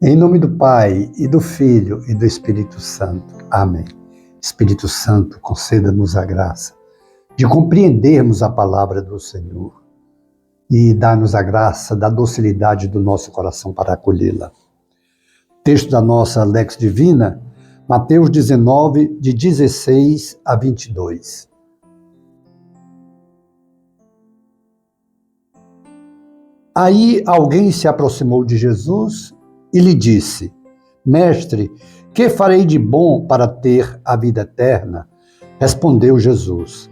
Em nome do Pai, e do Filho, e do Espírito Santo. Amém. Espírito Santo, conceda-nos a graça de compreendermos a palavra do Senhor e dá-nos a graça da docilidade do nosso coração para acolhê-la. Texto da nossa Lex Divina, Mateus 19, de 16 a 22. Aí alguém se aproximou de Jesus e lhe disse: Mestre, que farei de bom para ter a vida eterna? Respondeu Jesus: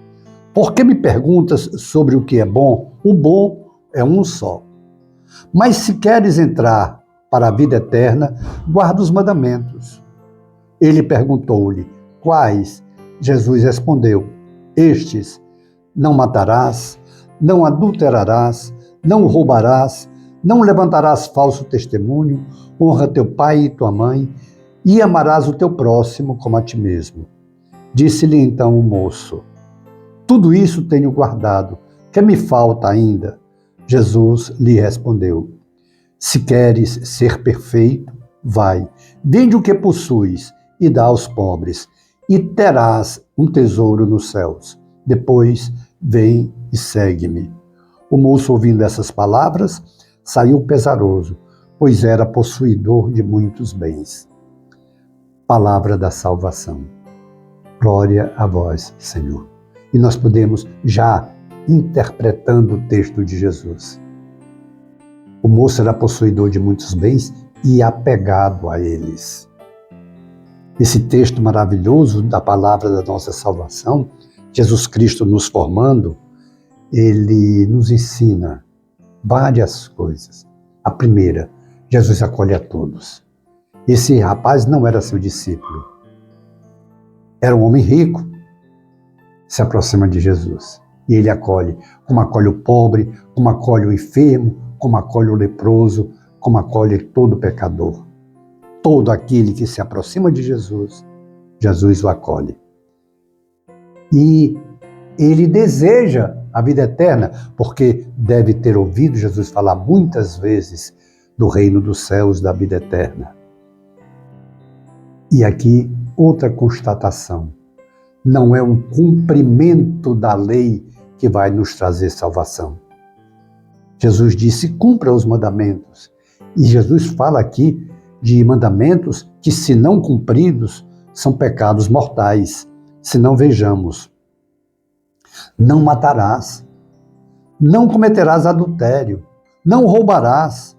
Por que me perguntas sobre o que é bom? O bom é um só. Mas se queres entrar para a vida eterna, guarda os mandamentos. Ele perguntou-lhe: Quais? Jesus respondeu: Estes: não matarás, não adulterarás, não roubarás, não levantarás falso testemunho, honra teu pai e tua mãe, e amarás o teu próximo como a ti mesmo. Disse-lhe então o moço: Tudo isso tenho guardado, que me falta ainda? Jesus lhe respondeu: Se queres ser perfeito, vai, vende o que possuis e dá aos pobres, e terás um tesouro nos céus. Depois, vem e segue-me. O moço, ouvindo essas palavras, saiu pesaroso, pois era possuidor de muitos bens. Palavra da salvação. Glória a vós, Senhor. E nós podemos, já interpretando o texto de Jesus, o moço era possuidor de muitos bens e apegado a eles. Esse texto maravilhoso da palavra da nossa salvação, Jesus Cristo nos formando, ele nos ensina várias coisas. A primeira, Jesus acolhe a todos. Esse rapaz não era seu discípulo. Era um homem rico. Se aproxima de Jesus. E ele acolhe, como acolhe o pobre, como acolhe o enfermo, como acolhe o leproso, como acolhe todo pecador. Todo aquele que se aproxima de Jesus, Jesus o acolhe. E ele deseja a vida eterna, porque deve ter ouvido Jesus falar muitas vezes do reino dos céus, da vida eterna. E aqui, outra constatação. Não é um cumprimento da lei que vai nos trazer salvação. Jesus disse: cumpra os mandamentos. E Jesus fala aqui de mandamentos que, se não cumpridos, são pecados mortais. Se não, vejamos: não matarás, não cometerás adultério, não roubarás,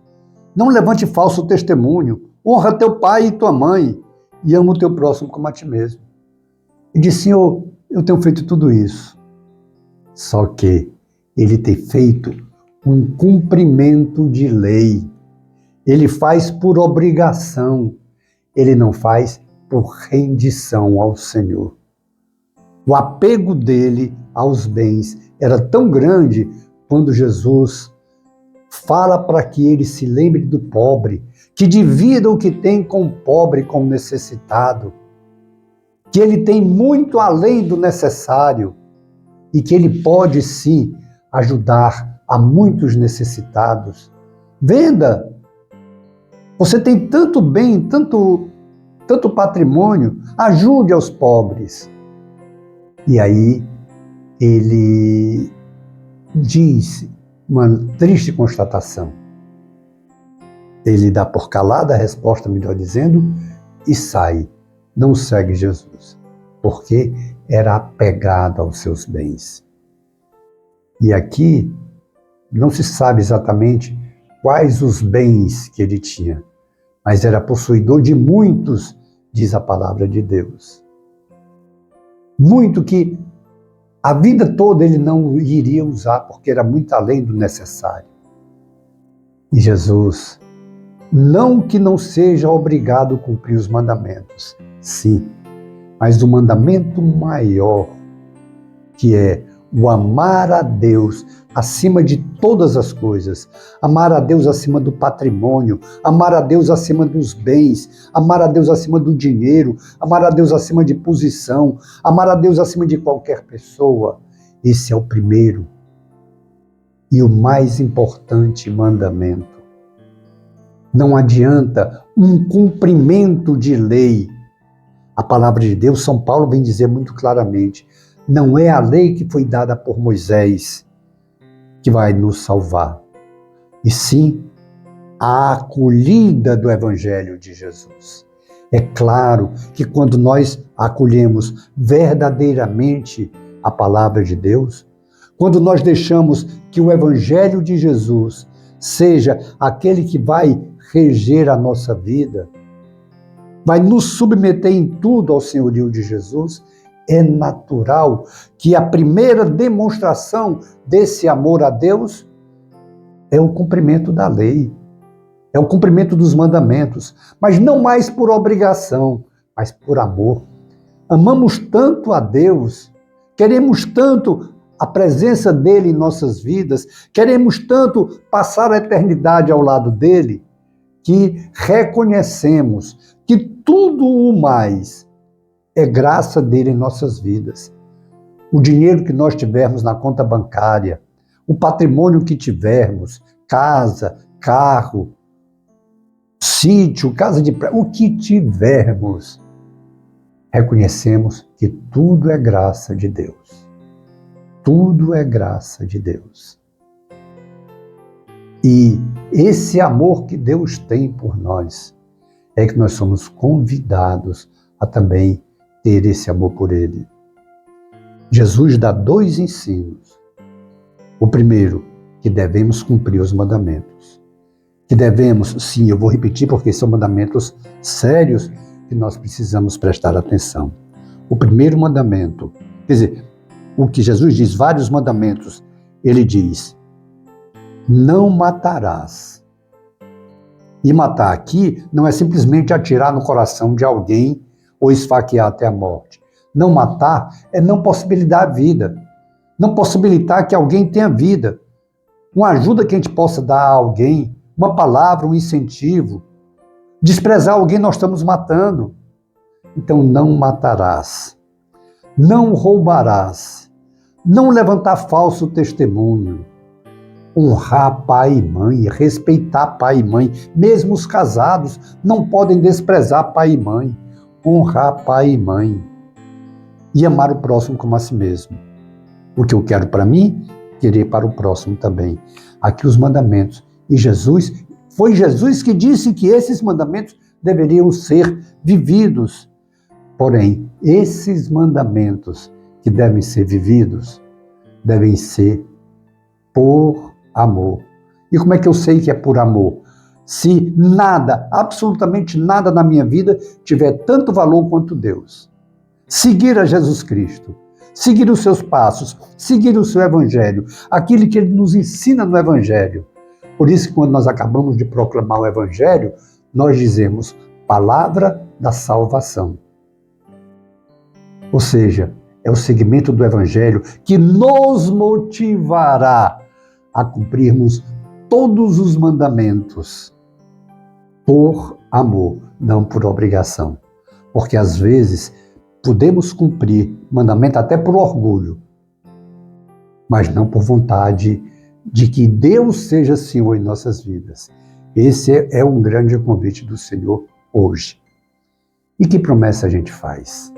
não levante falso testemunho, honra teu pai e tua mãe, e ama o teu próximo como a ti mesmo. E disse: Senhor, eu tenho feito tudo isso. Só que ele tem feito um cumprimento de lei. Ele faz por obrigação, ele não faz por rendição ao Senhor. O apego dele aos bens era tão grande quando Jesus fala para que ele se lembre do pobre, que divida o que tem com o pobre, com o necessitado, que ele tem muito além do necessário e que ele pode sim ajudar a muitos necessitados. Venda! Você tem tanto bem, tanto patrimônio, ajude aos pobres. E aí ele diz uma triste constatação. Ele dá por calada a resposta, melhor dizendo, e sai. Não segue Jesus, porque era apegado aos seus bens. E aqui não se sabe exatamente quais os bens que ele tinha, mas era possuidor de muitos, diz a palavra de Deus. Muito que a vida toda ele não iria usar, porque era muito além do necessário. E Jesus, não que não seja obrigado a cumprir os mandamentos, sim, mas o mandamento maior, que é o amar a Deus acima de todas as coisas, amar a Deus acima do patrimônio, amar a Deus acima dos bens, amar a Deus acima do dinheiro, amar a Deus acima de posição, amar a Deus acima de qualquer pessoa. Esse é o primeiro e o mais importante mandamento. Não adianta um cumprimento de lei. A palavra de Deus, São Paulo vem dizer muito claramente, não é a lei que foi dada por Moisés que vai nos salvar, e sim a acolhida do Evangelho de Jesus. É claro que quando nós acolhemos verdadeiramente a palavra de Deus, quando nós deixamos que o Evangelho de Jesus seja aquele que vai reger a nossa vida, vai nos submeter em tudo ao senhorio de Jesus, é natural que a primeira demonstração desse amor a Deus é o cumprimento da lei, é o cumprimento dos mandamentos, mas não mais por obrigação, mas por amor. Amamos tanto a Deus, queremos tanto a presença dele em nossas vidas, queremos tanto passar a eternidade ao lado dele, que reconhecemos que tudo o mais é graça dele em nossas vidas. O dinheiro que nós tivermos na conta bancária, o patrimônio que tivermos, casa, carro, sítio, casa de praia, o que tivermos, reconhecemos que tudo é graça de Deus. Tudo é graça de Deus. E esse amor que Deus tem por nós, é que nós somos convidados a também ter esse amor por Ele. Jesus dá 2 ensinos. O primeiro, que devemos cumprir os mandamentos. Que devemos, sim, eu vou repetir porque são mandamentos sérios que nós precisamos prestar atenção. O primeiro mandamento, quer dizer, o que Jesus diz, vários mandamentos, ele diz, não matarás. E matar aqui não é simplesmente atirar no coração de alguém ou esfaquear até a morte. Não matar é não possibilitar a vida, não possibilitar que alguém tenha vida. Uma ajuda que a gente possa dar a alguém, uma palavra, um incentivo. Desprezar alguém nós estamos matando. Então não matarás, não roubarás, não levantar falso testemunho, honrar pai e mãe, respeitar pai e mãe, mesmo os casados não podem desprezar pai e mãe, honrar pai e mãe e amar o próximo como a si mesmo. O que eu quero para mim, querer para o próximo também. Aqui os mandamentos. E Jesus, foi Jesus que disse que esses mandamentos deveriam ser vividos. Porém, esses mandamentos que devem ser vividos, devem ser por amor. E como é que eu sei que é por amor? Se nada, absolutamente nada na minha vida tiver tanto valor quanto Deus. Seguir a Jesus Cristo, seguir os seus passos, seguir o seu Evangelho, aquilo que ele nos ensina no Evangelho. Por isso que quando nós acabamos de proclamar o Evangelho, nós dizemos palavra da salvação. Ou seja, é o segmento do Evangelho que nos motivará a cumprirmos todos os mandamentos por amor, não por obrigação. Porque às vezes podemos cumprir mandamento até por orgulho, mas não por vontade de que Deus seja Senhor em nossas vidas. Esse é um grande convite do Senhor hoje. E que promessa a gente faz?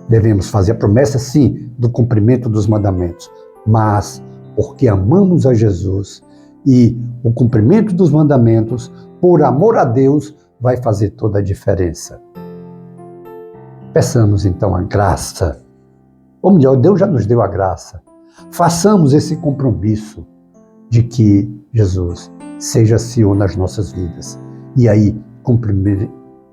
Devemos fazer a promessa, sim, do cumprimento dos mandamentos, mas porque amamos a Jesus e o cumprimento dos mandamentos, por amor a Deus, vai fazer toda a diferença. Peçamos então a graça, ou melhor, Deus já nos deu a graça. Façamos esse compromisso de que Jesus seja Senhor nas nossas vidas. E aí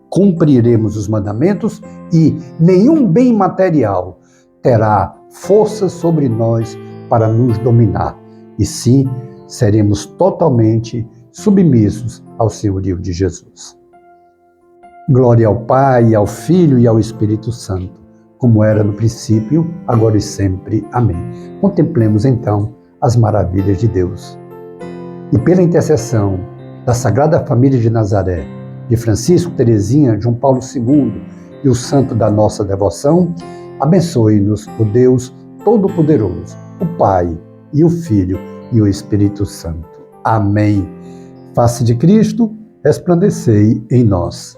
cumpriremos os mandamentos e nenhum bem material terá força sobre nós para nos dominar. E sim, seremos totalmente submissos ao senhorio de Jesus. Glória ao Pai, ao Filho e ao Espírito Santo, como era no princípio, agora e sempre. Amém. Contemplemos então as maravilhas de Deus. E pela intercessão da Sagrada Família de Nazaré, de Francisco, Teresinha, João Paulo II e o santo da nossa devoção, abençoe-nos o Deus Todo-Poderoso, o Pai e o Filho e o Espírito Santo. Amém. Face de Cristo, resplandecei em nós.